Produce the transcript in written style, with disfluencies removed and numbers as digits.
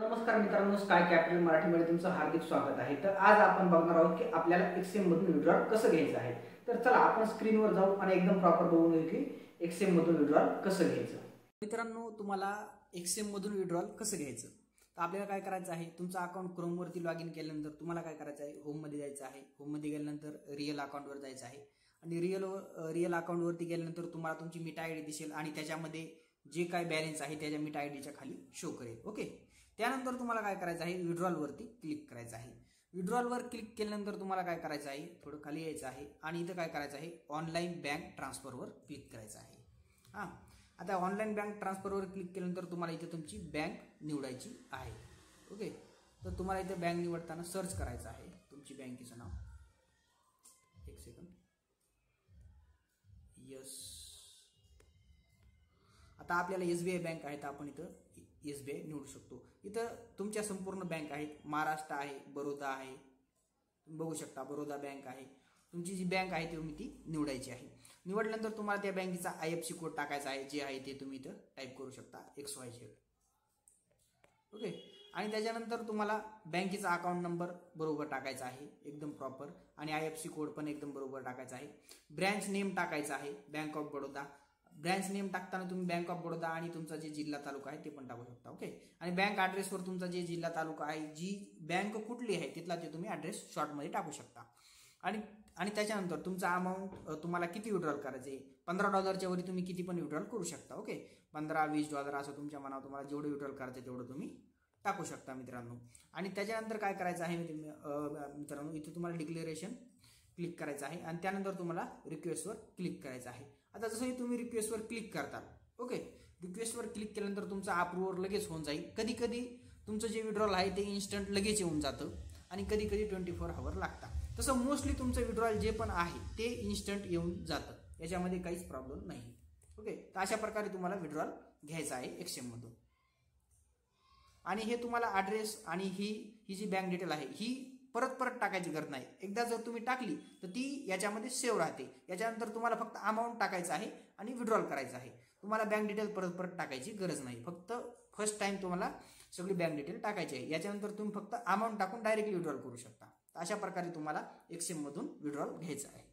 नमस्कार मित्रांनो, sky capital मराठीमध्ये तुमचं हार्दिक स्वागत आहे। तर आज आपण बघणार आहोत की आपल्याला एक्सएम मधून विड्रॉल कसं घ्यायचं आहे। तर चला आपण स्क्रीनवर जाऊ आणि एकदम प्रॉपर बघून घेऊ की एक्सएम मधून विड्रॉल कसं घ्यायचं। मित्रांनो, तुम्हाला एक्सएम मधून विड्रॉल कसं घ्यायचं तर आपल्याला काय करायचं आहे, तुमचं अकाउंट क्रोम वरती लॉग इन केल्यानंतर तुम्हाला काय करायचं आहे, होम मध्ये जायचं आहे। होम मध्ये गेल्यानंतर रिअल अकाउंट वर जायचं आहे आणि रिअल अकाउंट वरती गेल्यानंतर तुम्हाला तुमची मीटा आयडी दिसेल आणि त्याच्यामध्ये जे काय बॅलन्स आहे त्याच्या मीटा आयडीच्या खाली शो करेल। ओके, त्यानंतर तुम्हाला काय करायचं आहे, विड्रॉल वरती क्लिक करायचं आहे। विड्रॉल वर क्लिक केल्यानंतर तुम्हाला काय करायचं आहे, थोडं खाली यायचं आहे आणि इथं काय करायचं आहे, ऑनलाईन बँक ट्रान्सफर वर क्लिक करायचं आहे। आता ऑनलाईन बँक ट्रान्सफर वर क्लिक केल्यानंतर तुम्हाला इथे तुमची बँक निवडायची आहे। ओके, तर तुम्हाला इथे बँक निवडताना सर्च करायचं आहे तुमची बँकेचं नाव। एक सेकंड, यस। आता आपल्याला एसबीआय बँक आहे तर आपण इथं एसबीआय निवडू शकतो। इथं तुमच्या संपूर्ण बँक आहेत, महाराष्ट्र आहे, बरोदा आहे, बघू शकता बरोदा बँक आहे। तुमची जी बँक आहे तुम्ही ती निवडायची आहे। निवडल्यानंतर तुम्हाला त्या बँकेचा आयएफसी कोड टाकायचा आहे, जे आहे ते तुम्ही इथं टाईप करू शकता, XYZ। ओके, आणि त्याच्यानंतर तुम्हाला बँकेचा अकाउंट नंबर बरोबर टाकायचा आहे एकदम प्रॉपर, आणि आयएफसी कोड पण एकदम बरोबर टाकायचा आहे। ब्रँच नेम टाकायचा आहे bank of Baroda. Branch name टाकताना तुम्ही बँक ऑफ बडोदा आणि तुमचा जे जिल्हा तालुका आहे ते पण टाकू शकता। ओके, आणि बँक ॲड्रेसवर तुमचा जे जिल्हा तालुका आहे, जी बँक कुठली आहे तिथला ते तुम्ही ॲड्रेस शॉर्टमध्ये टाकू शकता। आणि त्याच्यानंतर तुमचा अमाऊंट तुम्हाला किती विड्रॉल करायचे, $15 वरी तुम्ही किती पण विड्रॉल करू शकता। ओके, $15-20 असं तुमच्या मनावर तुम्हाला जेवढं विड्रॉल करायचं तेवढं तुम्ही टाकू शकता मित्रांनो। आणि त्याच्यानंतर काय करायचं आहे मित्रांनो, इथे तुम्हाला डिक्लेरेशन क्लिक करायचं आहे आणि त्यानंतर तुम्हाला रिक्वेस्टवर क्लिक करायचं आहे। आता जसंही तुम्ही रिक्वेस्टवर क्लिक करता, ओके, रिक्वेस्टवर क्लिक केल्यानंतर तुमचा अप्रूव्हर लगेच होऊन जाईल। कधी कधी तुमचं जे विड्रॉल आहे ते इन्स्टंट लगेच येऊन जातं आणि कधी कधी 24 आवर लागतात। तसं मोस्टली तुमचं विड्रॉल जे पण आहे ते इन्स्टंट येऊन जातं, याच्यामध्ये काहीच प्रॉब्लेम नाही। ओके, तर अशा प्रकारे तुम्हाला विड्रॉल घ्यायचा आहे एक्सएम मधून। आणि हे तुम्हाला ॲड्रेस आणि ही जी बँक डिटेल आहे ही परत टाकायची गरज नाही। एकदा जर तुम्ही टाकली तर ती याच्यामध्ये सेव्ह राहते। याच्यानंतर तुम्हाला फक्त अमाऊंट टाकायचं आहे आणि विड्रॉल करायचं आहे। तुम्हाला बँक डिटेल परत टाकायची गरज नाही, फक्त फर्स्ट टाइम तुम्हाला सगळी बँक डिटेल टाकायची आहे। याच्यानंतर तुम्ही फक्त अमाऊंट टाकून डायरेक्टली विड्रॉल करू शकता। अशा प्रकारे तुम्हाला एक्सएम मधून विड्रॉल घ्यायचं आहे।